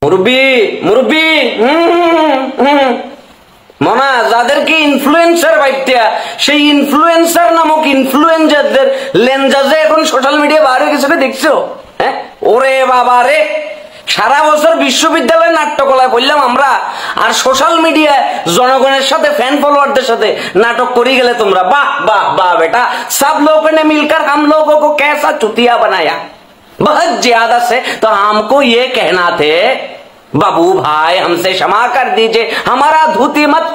মুরব্বি মুরব্বি মনা যাদেরকে ইনফ্লুয়েন্সার ভাইত্যা সেই ইনফ্লুয়েন্সার নামক ইনফ্লুয়েন্সারদের লেনজাজে এখন সোশ্যাল মিডিয়া বার হয়ে গেছে দেখছো? হ্যাঁ, ওরে বাবা রে, সারা বছর বিশ্ববিদ্যালয়ে নাট্যকলায় বললাম আমরা, আর সোশ্যাল মিডিয়ায় জনগণের সাথে ফ্যান ফলোয়ারদের সাথে নাটক করে গেলে তোমরা। বাহ বাহ বাহ বেটা, সব लोगों ने मिलकर हम लोगों को कैसा चुतिया बनाया, बहुत ज्यादा से। तो हमको ये कहना थे बाबू भाई हमसे क्षमा कर दीजिए, हमारा धोती मत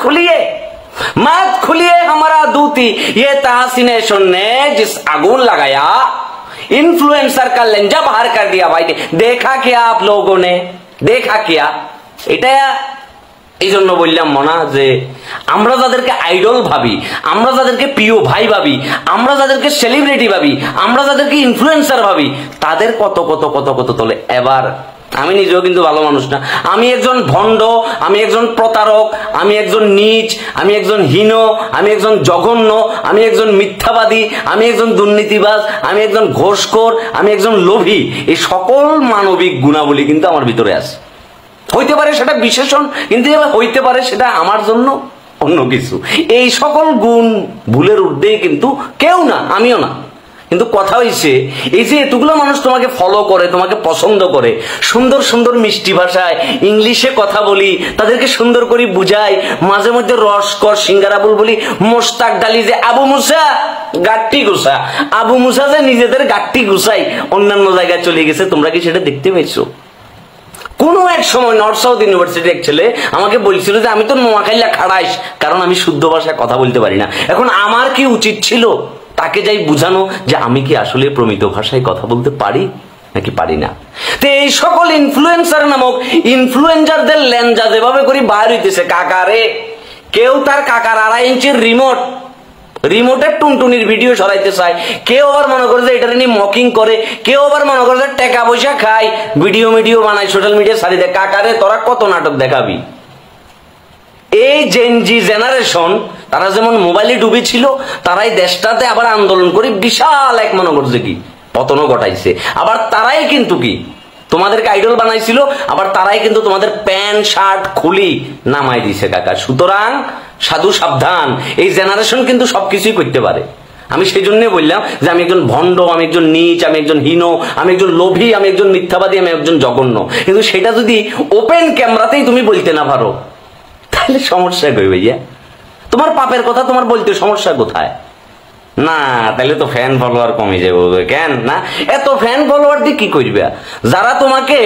खुलिए हमारा धोती। ये तहसीनेशन ने जिस आगुन लगाया, इन्फ्लुएंसर का लेंजा बाहर कर दिया भाई। देखा क्या आप लोगों ने, देखा क्या? এটা এই জন্য বললাম মনা যে আমরা যাদেরকে আইডল ভাবি, আমরা যাদেরকে প্রিয় ভাই ভাবি, আমরা যাদেরকে সেলিব্রিটি ভাবি, আমরা যাদেরকে ইনফ্লুয়েন্সার ভাবি, তাদের কত কত কত কত তলে। এবার আমি নিজেও কিন্তু ভালো মানুষ না, আমি একজন ভণ্ড, আমি একজন প্রতারক, আমি একজন নীচ, আমি একজন হীন, আমি একজন জঘন্য, আমি একজন মিথ্যাবাদী, আমি একজন দুর্নীতিবাজ, আমি একজন ঘোষখোর, আমি একজন লোভী। এই সকল মানবিক গুণাবলী কিন্তু আমার ভিতরে আছে। হইতে পারে সেটা বিশেষণ, কিন্তু হইতে পারে সেটা আমার জন্য অন্য কিছু। এই সকল গুণ ভুলের ঊর্ধ্বে কিন্তু কেউ না, আমিও না। কিন্তু কথা হইছে এই যে এতগুলো মানুষ তোমাকে ফলো করে, তোমাকে পছন্দ করে, সুন্দর সুন্দর মিষ্টি ভাষায় ইংলিশে কথা বলি, তাদেরকে সুন্দর করে বুঝাই, মাঝে মধ্যে রসকর সিঙ্গারা বলি, মোস্তাক ডালি যে আবু মুসা গাট্টি গুছা, আবু মুসা যে নিজেদের গাট্টি গুছাই অন্যান্য জায়গায় চলে গেছে, তোমরা কি সেটা দেখতে পেয়েছো? কোন এক সময় নর্থ সাউথ ইউনিভার্সিটি এক ছেলে আমাকে বলছিল যে আমি তো নোয়াখাইলা খাড়াইস, কারণ আমি শুদ্ধ ভাষায় কথা বলতে পারি না। এখন আমার কি উচিত ছিল তাকে যাই বুঝানো যে আমি কি আসলে প্রমিত ভাষায় কথা বলতে পারি নাকি পারি না। তো এই সকল ইনফ্লুয়েন্সার নামক ইনফ্লুয়েন্সারদের লেনজা যেভাবে করে বাইর হইতেছে, কাকারে কেউ তার কাকার 2.5 ইঞ্চির রিমোটের টুনটুনির ভিডিও সরাইতে চায়, কেউ আবার মনে করে যে এটা নিয়ে মকিং করে, কেউ আবার মনে করে যে টাকা পয়সা খায়, ভিডিও বানায় সোশ্যাল মিডিয়া ছাড়ি দেয়। কাকারে তোরা কত নাটক দেখাবি? এই জেনজি জেনারেশন তারা যেমন মোবাইলে ডুবে ছিল, তারাই দেশটাতে আবার আন্দোলন করে বিশাল এক মনে করছে কি পতনও ঘটাইছে। আবার তারাই কিন্তু কি তোমাদেরকে আইডল বানাইছিল, আবার তারাই কিন্তু তোমাদের প্যান্ট শার্ট খুলি নামাই দিছে কাকা। সুতরাং সাধু সাবধান, এই জেনারেশন কিন্তু সবকিছুই করতে পারে। আমি সেই জন্য বললাম যে আমি একজন ভণ্ড, আমি একজন নীচ, আমি একজন হীন, আমি একজন লোভী, আমি একজন মিথ্যাবাদী, আমি একজন জঘন্য। কিন্তু সেটা যদি ওপেন ক্যামেরাতেই তুমি বলতে না পারো, তাহলে সমস্যা কই ভাইয়া? তোমার পাপের কথা তোমার বলতে সমস্যা কোথায়? না তাহলে তো ফ্যান ফলোয়ার কমে যাবে। কেন না? এত ফ্যান ফলোয়ার দিয়ে কি করবে? যারা তোমাকে